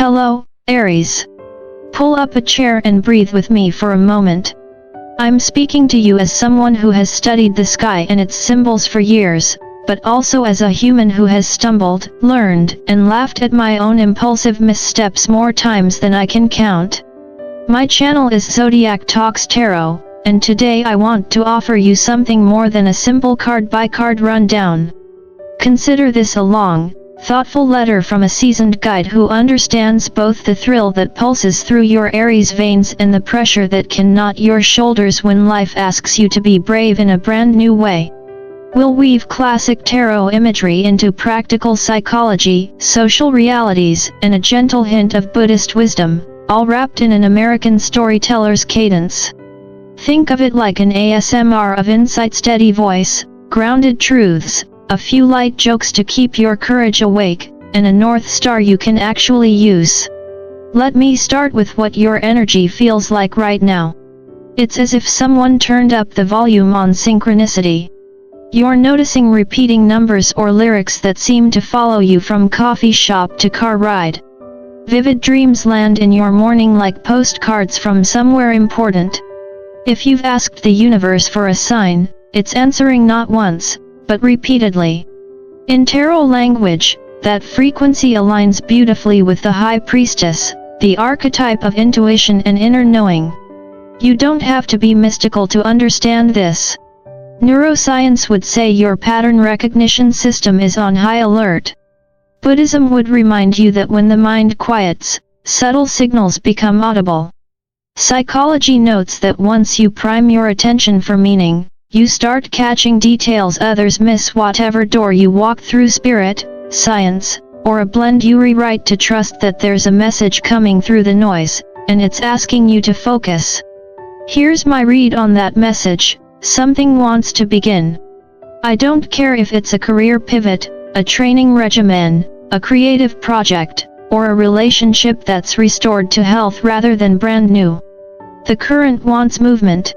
Hello, Aries. Pull up a chair and breathe with me for a moment. I'm speaking to you as someone who has studied the sky and its symbols for years, but also as a human who has stumbled, learned, and laughed at my own impulsive missteps more times than I can count. My channel is Zodiac Talks Tarot, and today I want to offer you something more than a simple card-by-card rundown. Consider this a long, thoughtful letter from a seasoned guide who understands both the thrill that pulses through your Aries veins and the pressure that can knot your shoulders when life asks you to be brave in a brand new way. We'll weave classic tarot imagery into practical psychology, social realities, and a gentle hint of Buddhist wisdom, all wrapped in an American storyteller's cadence. Think of it like an ASMR of insight, steady voice, grounded truths, a few light jokes to keep your courage awake, and a North Star you can actually use. Let me start with what your energy feels like right now. It's as if someone turned up the volume on Synchronicity. You're noticing repeating numbers or lyrics that seem to follow you from coffee shop to car ride. Vivid dreams land in your morning like postcards from somewhere important. If you've asked the universe for a sign, it's answering not once, but repeatedly. In tarot language, that frequency aligns beautifully with the High Priestess, the archetype of intuition and inner knowing. You don't have to be mystical to understand this. Neuroscience would say your pattern recognition system is on high alert. Buddhism would remind you that when the mind quiets, subtle signals become audible. Psychology notes that once you prime your attention for meaning, you start catching details others miss. Whatever door you walk through, spirit, science, or a blend, you rewrite to trust that there's a message coming through the noise, and it's asking you to focus. Here's my read on that message: something wants to begin. I don't care if it's a career pivot, a training regimen, a creative project, or a relationship that's restored to health rather than brand new. The current wants movement.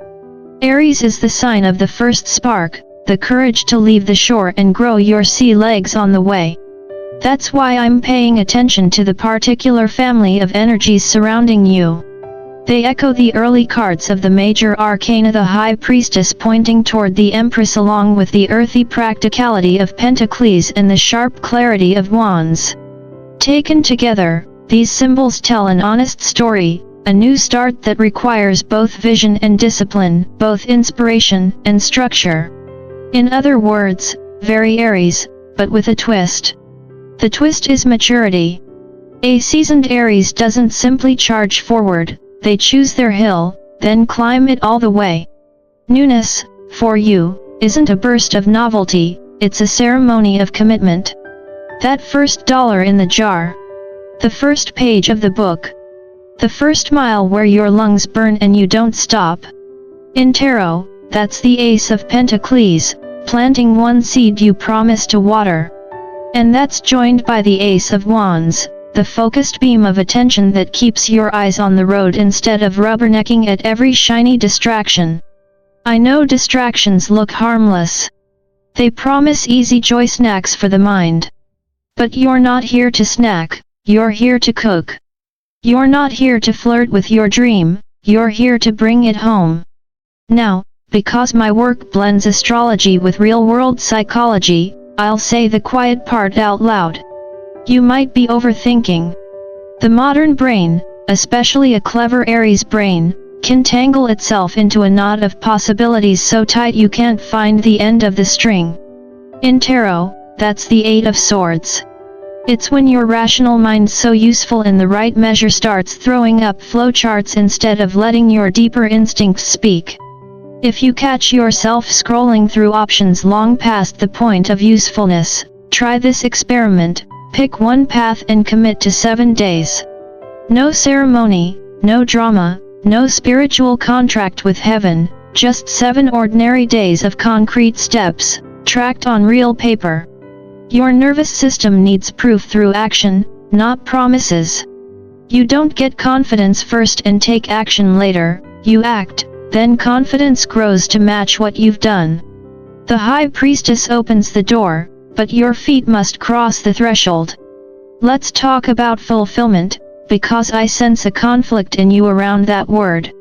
Aries is the sign of the first spark, the courage to leave the shore and grow your sea legs on the way. That's why I'm paying attention to the particular family of energies surrounding you. They echo the early cards of the major arcana, the High Priestess pointing toward the Empress, along with the earthy practicality of Pentacles and the sharp clarity of Wands. Taken together, these symbols tell an honest story, a new start that requires both vision and discipline, both inspiration and structure. In other words, very Aries, but with a twist. The twist is maturity. A seasoned Aries doesn't simply charge forward, they choose their hill, then climb it all the way. Newness, for you, isn't a burst of novelty, it's a ceremony of commitment. That first dollar in the jar. The first page of the book. The first mile where your lungs burn and you don't stop. In tarot, that's the Ace of Pentacles, planting one seed you promise to water. And that's joined by the Ace of Wands, the focused beam of attention that keeps your eyes on the road instead of rubbernecking at every shiny distraction. I know distractions look harmless. They promise easy joy snacks for the mind. But you're not here to snack, you're here to cook. You're not here to flirt with your dream, you're here to bring it home. Now, because my work blends astrology with real-world psychology, I'll say the quiet part out loud. You might be overthinking. The modern brain, especially a clever Aries brain, can tangle itself into a knot of possibilities so tight you can't find the end of the string. In tarot, that's the Eight of Swords. It's when your rational mind, so useful in the right measure, starts throwing up flowcharts instead of letting your deeper instincts speak. If you catch yourself scrolling through options long past the point of usefulness, try this experiment: pick one path and commit to 7 days. No ceremony, no drama, no spiritual contract with heaven, just 7 ordinary days of concrete steps, tracked on real paper. Your nervous system needs proof through action, not promises. You don't get confidence first and take action later, you act, then confidence grows to match what you've done. The High Priestess opens the door, but your feet must cross the threshold. Let's talk about fulfillment, because I sense a conflict in you around that word.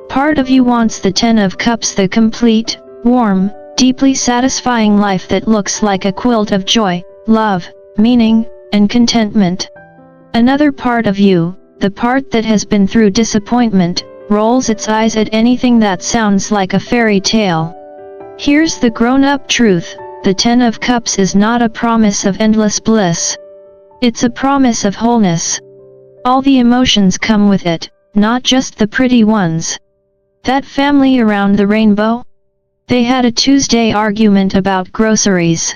Part of you wants the 10 of Cups, the complete, warm, deeply satisfying life that looks like a quilt of joy, love, meaning, and contentment. Another part of you, the part that has been through disappointment, rolls its eyes at anything that sounds like a fairy tale. Here's the grown-up truth: the 10 of Cups is not a promise of endless bliss. It's a promise of wholeness. All the emotions come with it, not just the pretty ones. That family around the rainbow? They had a Tuesday argument about groceries.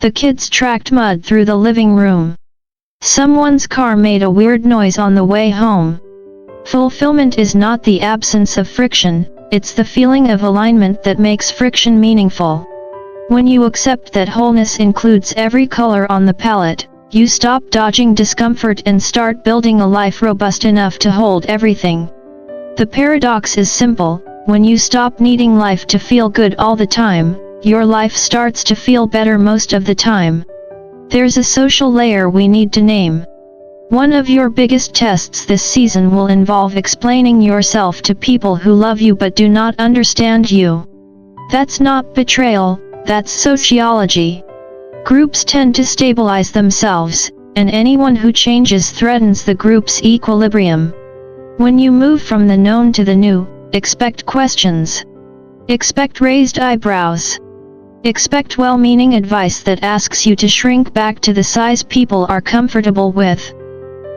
The kids tracked mud through the living room. Someone's car made a weird noise on the way home. Fulfillment is not the absence of friction, it's the feeling of alignment that makes friction meaningful. When you accept that wholeness includes every color on the palette, you stop dodging discomfort and start building a life robust enough to hold everything. The paradox is simple: when you stop needing life to feel good all the time, your life starts to feel better most of the time. There's a social layer we need to name. One of your biggest tests this season will involve explaining yourself to people who love you but do not understand you. That's not betrayal, that's sociology. Groups tend to stabilize themselves, and anyone who changes threatens the group's equilibrium. When you move from the known to the new, expect questions. Expect raised eyebrows. Expect well-meaning advice that asks you to shrink back to the size people are comfortable with.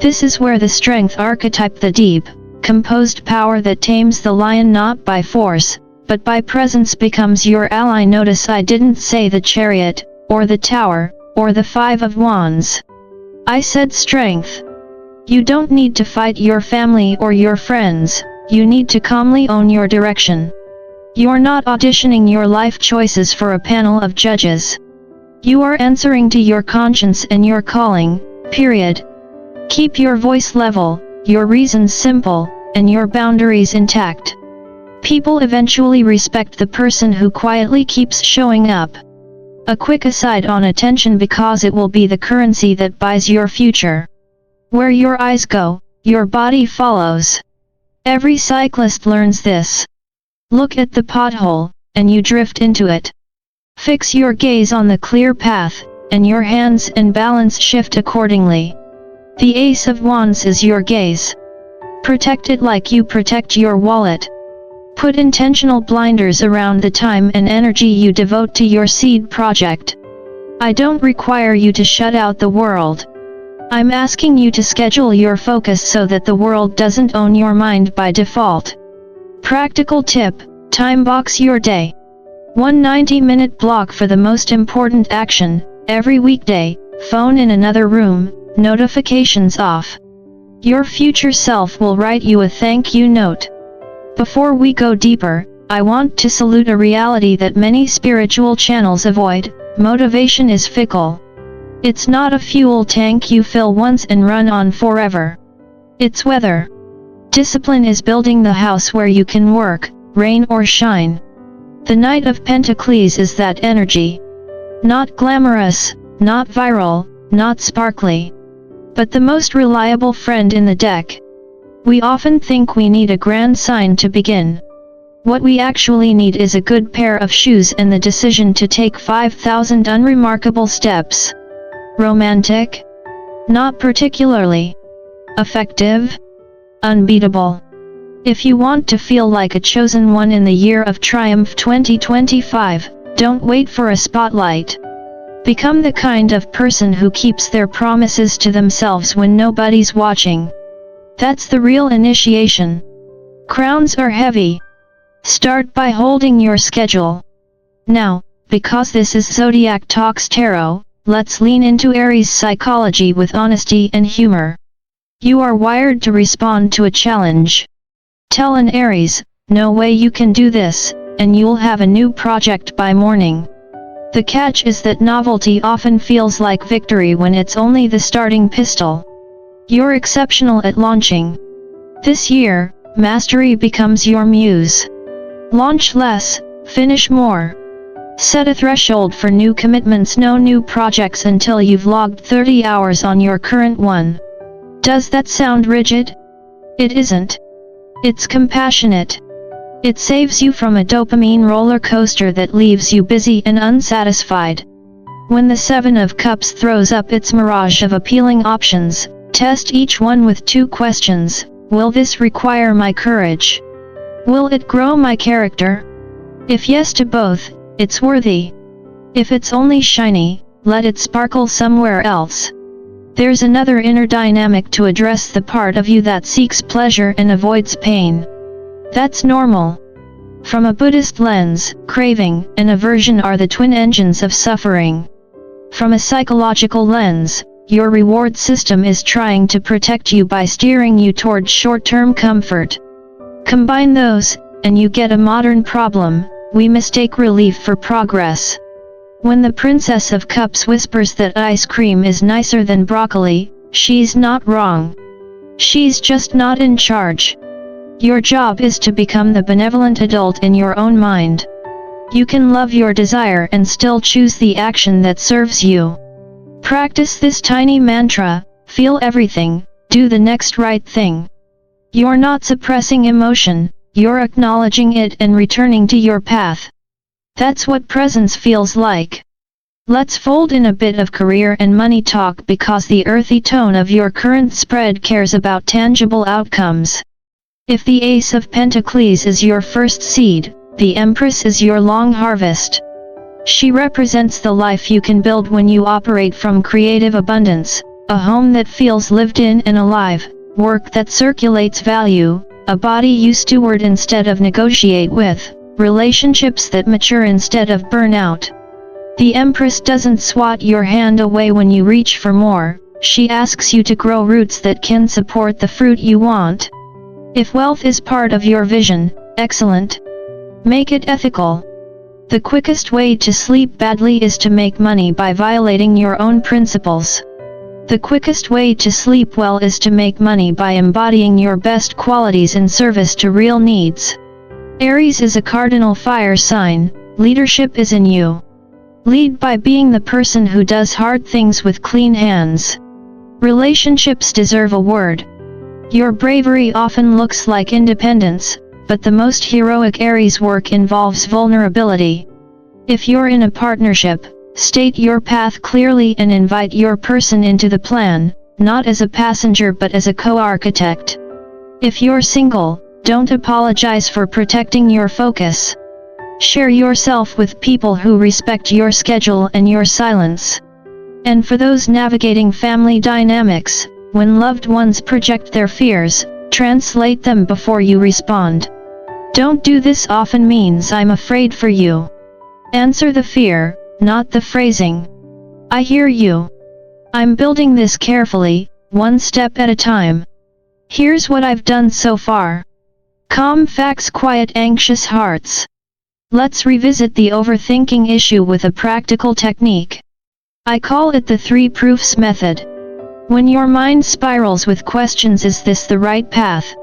This is where the strength archetype, the deep, composed power that tames the lion not by force, but by presence, becomes your ally. Notice I didn't say the Chariot, or the Tower, or the 5 of Wands. I said strength. You don't need to fight your family or your friends, you need to calmly own your direction. You're not auditioning your life choices for a panel of judges. You are answering to your conscience and your calling, period. Keep your voice level, your reasons simple, and your boundaries intact. People eventually respect the person who quietly keeps showing up. A quick aside on attention, because it will be the currency that buys your future. Where your eyes go, your body follows. Every cyclist learns this. Look at the pothole, and you drift into it. Fix your gaze on the clear path, and your hands and balance shift accordingly. The Ace of Wands is your gaze. Protect it like you protect your wallet. Put intentional blinders around the time and energy you devote to your seed project. I don't require you to shut out the world. I'm asking you to schedule your focus so that the world doesn't own your mind by default. Practical tip: time box your day. One 90-minute block for the most important action, every weekday, phone in another room, notifications off. Your future self will write you a thank you note. Before we go deeper, I want to salute a reality that many spiritual channels avoid: motivation is fickle. It's not a fuel tank you fill once and run on forever. It's weather. Discipline is building the house where you can work, rain or shine. The Knight of Pentacles is that energy. Not glamorous, not viral, not sparkly, but the most reliable friend in the deck. We often think we need a grand sign to begin. What we actually need is a good pair of shoes and the decision to take 5,000 unremarkable steps. Romantic? Not particularly. Effective? Unbeatable. If you want to feel like a chosen one in the year of triumph 2025, don't wait for a spotlight. Become the kind of person who keeps their promises to themselves when nobody's watching. That's the real initiation. Crowns are heavy. Start by holding your schedule. Now, because this is Zodiac Talks Tarot, let's lean into Aries psychology with honesty and humor. You are wired to respond to a challenge. Tell an Aries, "No way you can do this," and you'll have a new project by morning. The catch is that novelty often feels like victory when it's only the starting pistol. You're exceptional at launching. This year, mastery becomes your muse. Launch less, finish more. Set a threshold for new commitments, no new projects until you've logged 30 hours on your current one. Does that sound rigid? It isn't. It's compassionate. It saves you from a dopamine roller coaster that leaves you busy and unsatisfied. When the Seven of Cups throws up its mirage of appealing options, test each one with 2 questions. Will this require my courage? Will it grow my character? If yes to both, it's worthy. If it's only shiny, let it sparkle somewhere else. There's another inner dynamic to address, the part of you that seeks pleasure and avoids pain. That's normal. From a Buddhist lens, craving and aversion are the twin engines of suffering. From a psychological lens, your reward system is trying to protect you by steering you toward short-term comfort. Combine those, and you get a modern problem. We mistake relief for progress. When the Princess of Cups whispers that ice cream is nicer than broccoli, she's not wrong. She's just not in charge. Your job is to become the benevolent adult in your own mind. You can love your desire and still choose the action that serves you. Practice this tiny mantra: feel everything, do the next right thing. You're not suppressing emotion, you're acknowledging it and returning to your path. That's what presence feels like. Let's fold in a bit of career and money talk, because the earthy tone of your current spread cares about tangible outcomes. If the Ace of Pentacles is your first seed, the Empress is your long harvest. She represents the life you can build when you operate from creative abundance, a home that feels lived in and alive, work that circulates value, a body you steward instead of negotiate with, relationships that mature instead of burn out. The Empress doesn't swat your hand away when you reach for more, she asks you to grow roots that can support the fruit you want. If wealth is part of your vision, excellent. Make it ethical. The quickest way to sleep badly is to make money by violating your own principles. The quickest way to sleep well is to make money by embodying your best qualities in service to real needs. Aries is a cardinal fire sign. Leadership is in you. Lead by being the person who does hard things with clean hands. Relationships deserve a word. Your bravery often looks like independence, but the most heroic Aries work involves vulnerability. If you're in a partnership, state your path clearly and invite your person into the plan, not as a passenger but as a co-architect. If you're single, don't apologize for protecting your focus. Share yourself with people who respect your schedule and your silence. And for those navigating family dynamics, when loved ones project their fears, translate them before you respond. Don't do this often means I'm afraid for you. Answer the fear, not the phrasing. I hear you. I'm building this carefully, one step at a time. Here's what I've done so far. Calm facts quiet anxious hearts. Let's revisit the overthinking issue with a practical technique. I call it the 3 Proofs Method. When your mind spirals with questions, is this the right path?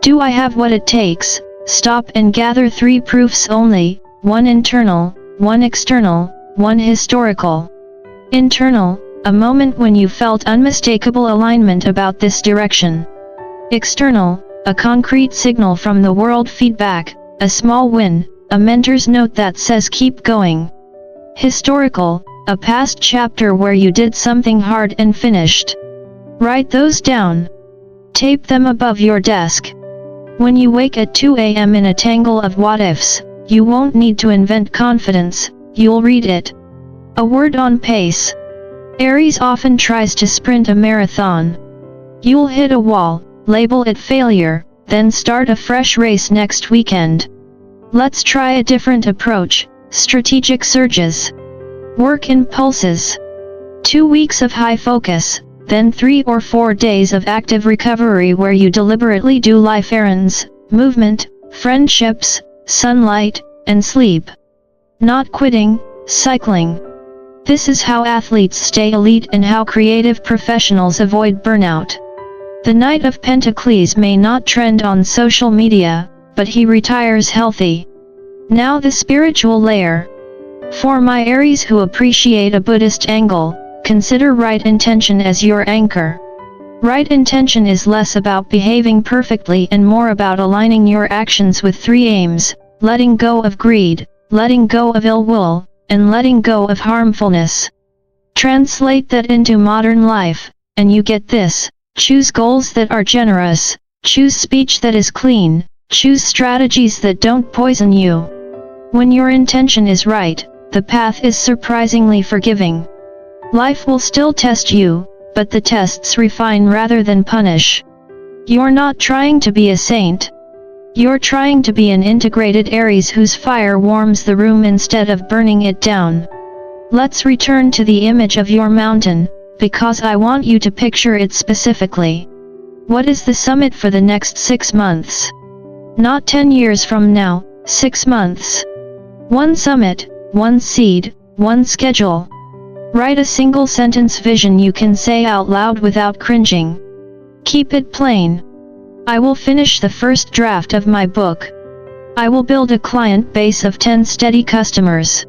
Do I have what it takes? Stop and gather 3 proofs only, 1 internal, 1 external, 1 historical. Internal, a moment when you felt unmistakable alignment about this direction. External, a concrete signal from the world, feedback, a small win, a mentor's note that says keep going. Historical, a past chapter where you did something hard and finished. Write those down. Tape them above your desk. When you wake at 2 a.m. in a tangle of what-ifs, you won't need to invent confidence, you'll read it. A word on pace. Aries often tries to sprint a marathon. You'll hit a wall, label it failure, then start a fresh race next weekend. Let's try a different approach, strategic surges. Work in pulses. 2 weeks of high focus, then 3 or 4 days of active recovery where you deliberately do life errands, movement, friendships, sunlight, and sleep. Not quitting, cycling. This is how athletes stay elite and how creative professionals avoid burnout. The Knight of Pentacles may not trend on social media, but he retires healthy. Now the spiritual layer. For my Aries who appreciate a Buddhist angle, consider right intention as your anchor. Right intention is less about behaving perfectly and more about aligning your actions with three aims: letting go of greed, letting go of ill will, and letting go of harmfulness. Translate that into modern life, and you get this: choose goals that are generous, choose speech that is clean, choose strategies that don't poison you. When your intention is right, the path is surprisingly forgiving. Life will still test you, but the tests refine rather than punish. You're not trying to be a saint. You're trying to be an integrated Aries whose fire warms the room instead of burning it down. Let's return to the image of your mountain, because I want you to picture it specifically. What is the summit for the next 6 months? Not 10 years from now, 6 months. One summit, one seed, one schedule. Write a single sentence vision you can say out loud without cringing. Keep it plain. I will finish the first draft of my book. I will build a client base of 10 steady customers.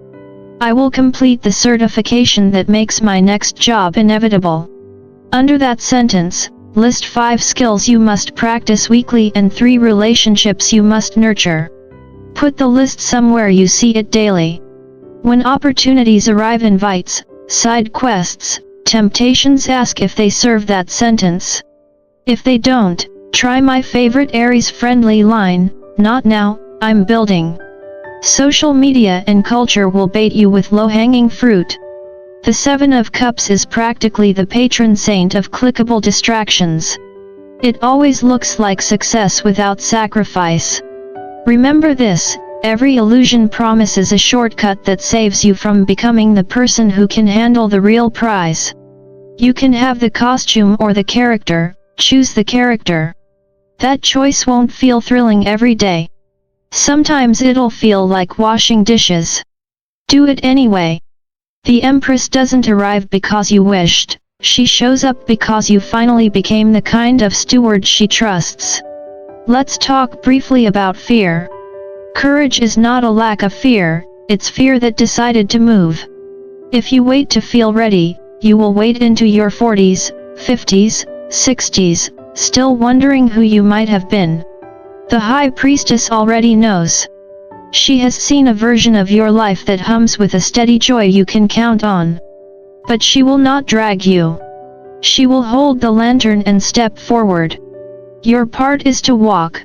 I will complete the certification that makes my next job inevitable. Under that sentence, list 5 skills you must practice weekly and 3 relationships you must nurture. Put the list somewhere you see it daily. When opportunities arrive, invites, side quests, temptations, ask if they serve that sentence. If they don't, try my favorite Aries friendly line: not now, I'm building. Social media and culture will bait you with low-hanging fruit. The 7 of Cups is practically the patron saint of clickable distractions. It always looks like success without sacrifice. Remember this: every illusion promises a shortcut that saves you from becoming the person who can handle the real prize. You can have the costume or the character. Choose the character. That choice won't feel thrilling every day. Sometimes it'll feel like washing dishes. Do it anyway. The Empress doesn't arrive because you wished, she shows up because you finally became the kind of steward she trusts. Let's talk briefly about fear. Courage is not a lack of fear, it's fear that decided to move. If you wait to feel ready, you will wait into your 40s, 50s, 60s, still wondering who you might have been. The High Priestess already knows. She has seen a version of your life that hums with a steady joy you can count on. But she will not drag you. She will hold the lantern and step forward. Your part is to walk.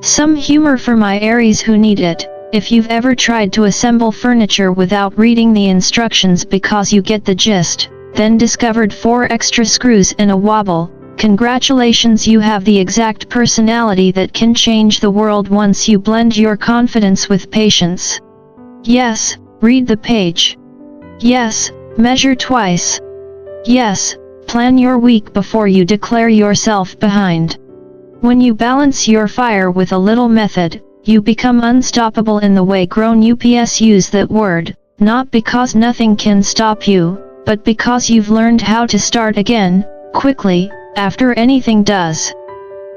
Some humor for my Aries who need it: if you've ever tried to assemble furniture without reading the instructions because you get the gist, then discovered 4 extra screws and a wobble, congratulations, you have the exact personality that can change the world once you blend your confidence with patience. Yes, read the page. Yes, measure twice. Yes, plan your week before you declare yourself behind. When you balance your fire with a little method, you become unstoppable in the way grown ups use that word, not because nothing can stop you, but because you've learned how to start again, quickly, after anything does.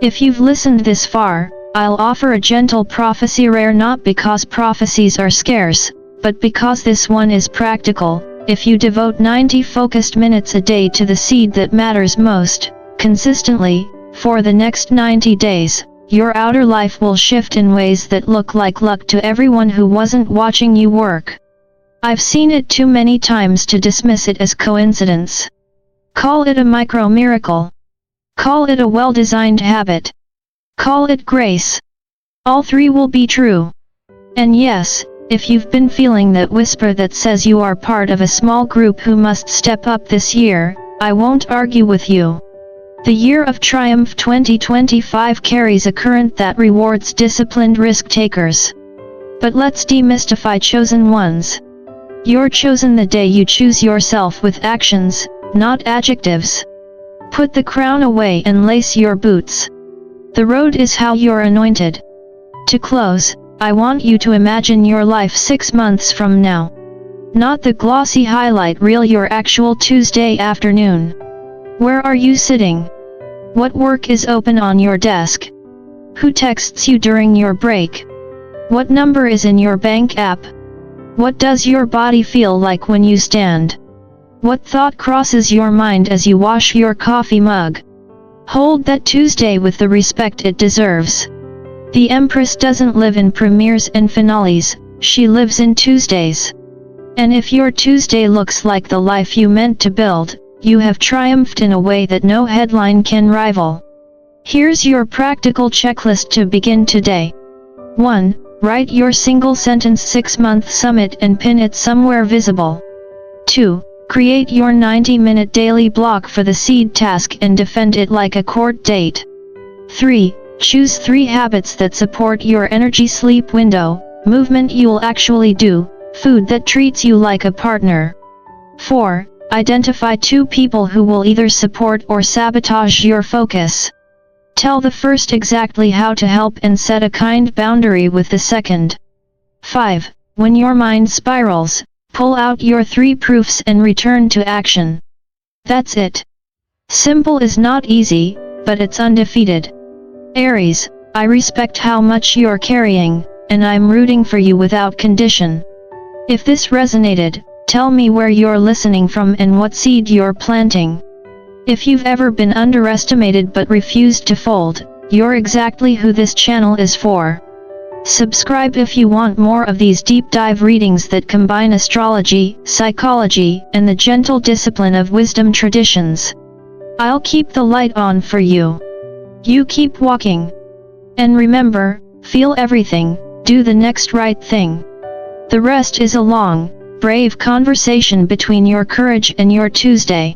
If you've listened this far, I'll offer a gentle prophecy, rare not because prophecies are scarce, but because this one is practical. If you devote 90 focused minutes a day to the seed that matters most, consistently, for the next 90 days, your outer life will shift in ways that look like luck to everyone who wasn't watching you work. I've seen it too many times to dismiss it as coincidence. Call it a micro-miracle. Call it a well-designed habit. Call it grace. All 3 will be true. And yes, if you've been feeling that whisper that says you are part of a small group who must step up this year, I won't argue with you. The Year of Triumph 2025 carries a current that rewards disciplined risk-takers. But let's demystify chosen ones. You're chosen the day you choose yourself with actions, not adjectives. Put the crown away and lace your boots. The road is how you're anointed. To close, I want you to imagine your life 6 months from now. Not the glossy highlight reel, your actual Tuesday afternoon. Where are you sitting? What work is open on your desk? Who texts you during your break? What number is in your bank app? What does your body feel like when you stand? What thought crosses your mind as you wash your coffee mug? Hold that Tuesday with the respect it deserves. The Empress doesn't live in premieres and finales, she lives in Tuesdays. And if your Tuesday looks like the life you meant to build, you have triumphed in a way that no headline can rival. Here's your practical checklist to begin today. 1. Write your single sentence 6-month summit and pin it somewhere visible. 2. Create your 90-minute daily block for the seed task and defend it like a court date. 3. Choose 3 habits that support your energy sleep window, movement you'll actually do, food that treats you like a partner. 4. Identify 2 people who will either support or sabotage your focus. Tell the first exactly how to help and set a kind boundary with the second. 5. When your mind spirals, pull out your 3 proofs and return to action. That's it. Simple is not easy, but it's undefeated. Aries, I respect how much you're carrying, and I'm rooting for you without condition. If this resonated, tell me where you're listening from and what seed you're planting. If you've ever been underestimated but refused to fold, you're exactly who this channel is for. Subscribe if you want more of these deep dive readings that combine astrology, psychology, and the gentle discipline of wisdom traditions. I'll keep the light on for you. You keep walking. And remember, feel everything, do the next right thing. The rest is a long, brave conversation between your courage and your Tuesday.